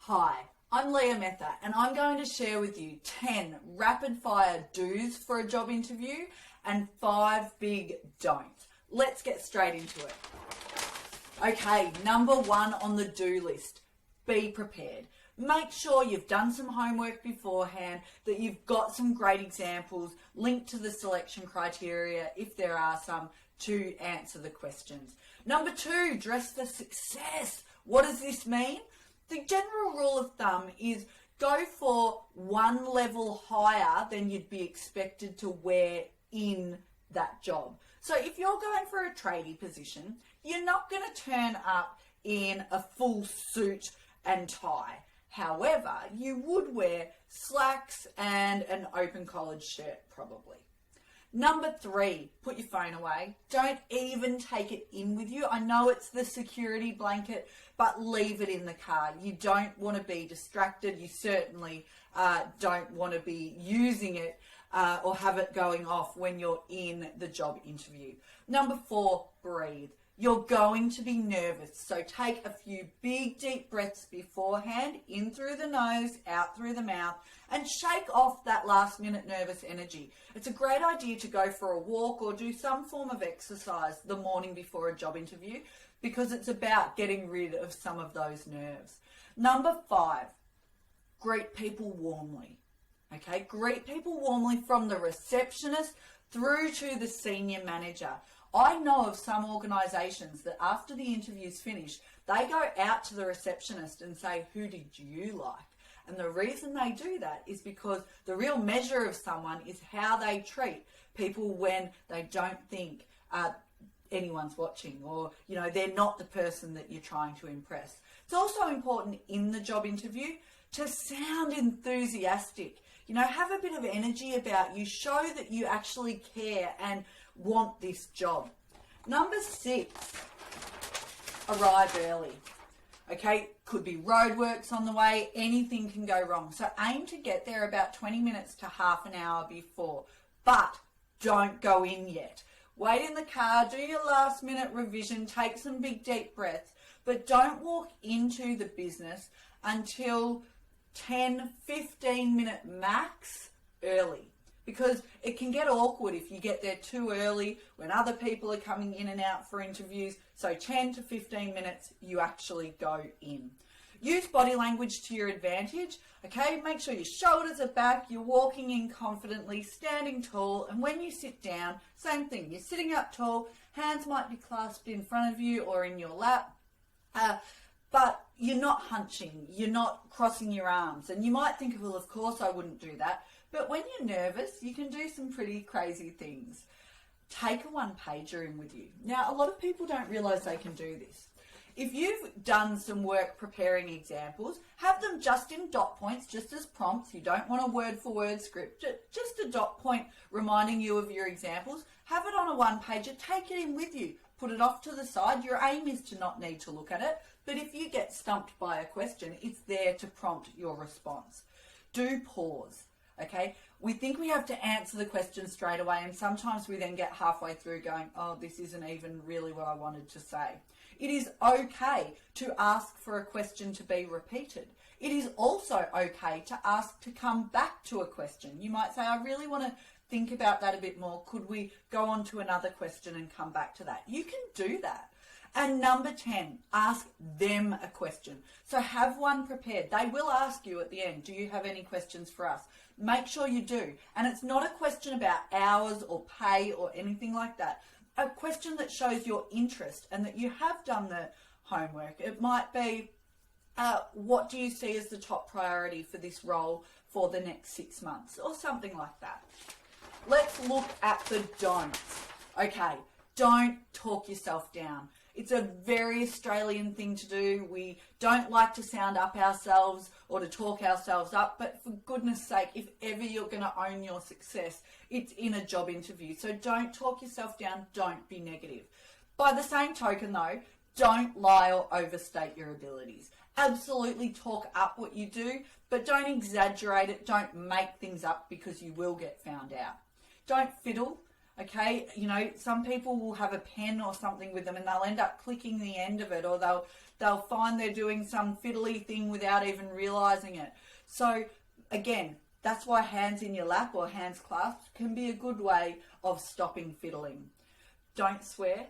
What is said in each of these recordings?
Hi, I'm Leah Metha and I'm going to share with you 10 rapid fire do's for a job interview and 5 big don'ts. Let's get straight into it. Okay, number 1 on the do list, be prepared. Make sure you've done some homework beforehand, that you've got some great examples linked to the selection criteria, if there are some, to answer the questions. Number 2, dress for success. What does this mean? The general rule of thumb is go for one level higher than you'd be expected to wear in that job. So if you're going for a tradie position, you're not going to turn up in a full suit and tie. However, you would wear slacks and an open collared shirt probably. Number 3, put your phone away. Don't even take it in with you. I know it's the security blanket, but leave it in the car. You don't want to be distracted. You certainly don't want to be using it or have it going off when you're in the job interview. Number 4, breathe. You're going to be nervous, so take a few big deep breaths beforehand, in through the nose, out through the mouth, and shake off that last minute nervous energy. It's a great idea to go for a walk or do some form of exercise the morning before a job interview because it's about getting rid of some of those nerves. Number 5, greet people warmly. Okay, greet people warmly from the receptionist through to the senior manager. I know of some organisations that after the interview's finished, they go out to the receptionist and say, who did you like? And the reason they do that is because the real measure of someone is how they treat people when they don't think anyone's watching, or they're not the person that you're trying to impress. It's also important in the job interview to sound enthusiastic. Have a bit of energy about you. Show that you actually care and want this job. Number 6, arrive early. Okay, could be roadworks on the way, anything can go wrong. So aim to get there about 20 minutes to half an hour before, but don't go in yet. Wait in the car, do your last minute revision, take some big deep breaths, but don't walk into the business until 10-15 minute max early, because it can get awkward if you get there too early when other people are coming in and out for interviews. So 10 to 15 minutes you actually go in. Use body language to your advantage. Okay, make sure your shoulders are back, you're walking in confidently, standing tall, and when you sit down, same thing, you're sitting up tall, hands might be clasped in front of you or in your lap, but you're not hunching, you're not crossing your arms. And you might think, well, of course I wouldn't do that. But when you're nervous, you can do some pretty crazy things. Take a one-pager in with you. Now, a lot of people don't realise they can do this. If you've done some work preparing examples, have them just in dot points, just as prompts. You don't want a word-for-word script, just a dot point reminding you of your examples. Have it on a one-pager, take it in with you. Put it off to the side. Your aim is to not need to look at it, but if you get stumped by a question, it's there to prompt your response. Do pause. Okay, we think we have to answer the question straight away, and sometimes we then get halfway through going, oh, this isn't even really what I wanted to say. It is okay to ask for a question to be repeated. It is also okay to ask to come back to a question. You might say, I really want to think about that a bit more. Could we go on to another question and come back to that? You can do that. And number 10, ask them a question. So have one prepared. They will ask you at the end, do you have any questions for us? Make sure you do. And it's not a question about hours or pay or anything like that. A question that shows your interest and that you have done the homework. It might be, what do you see as the top priority for this role for the next 6 months, or something like that. Let's look at the don'ts. Okay, don't talk yourself down. It's a very Australian thing to do. We don't like to sound up ourselves or to talk ourselves up, but for goodness sake, if ever you're going to own your success, it's in a job interview. So don't talk yourself down, don't be negative. By the same token though, don't lie or overstate your abilities. Absolutely talk up what you do, but don't exaggerate it, don't make things up because you will get found out. Don't fiddle. Okay, you know, some people will have a pen or something with them and they'll end up clicking the end of it, or they'll find they're doing some fiddly thing without even realizing it. So again, that's why hands in your lap or hands clasped can be a good way of stopping fiddling. Don't swear,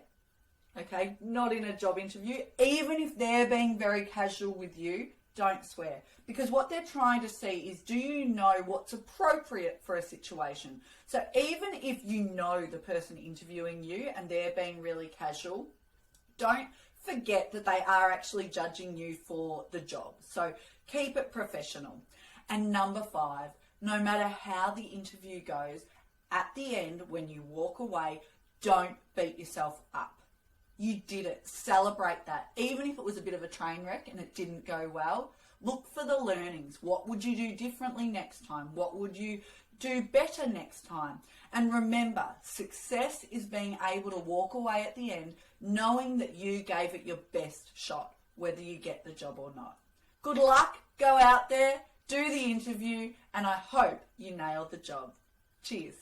okay? Not in a job interview. Even if they're being very casual with you, don't swear. Because what they're trying to see is, do you know what's appropriate for a situation? So even if you know the person interviewing you and they're being really casual, don't forget that they are actually judging you for the job. So keep it professional. And number 5, no matter how the interview goes, at the end, when you walk away, don't beat yourself up. You did it. Celebrate that. Even if it was a bit of a train wreck and it didn't go well, look for the learnings. What would you do differently next time? What would you do better next time? And remember, success is being able to walk away at the end knowing that you gave it your best shot, whether you get the job or not. Good luck. Go out there, do the interview, and I hope you nailed the job. Cheers.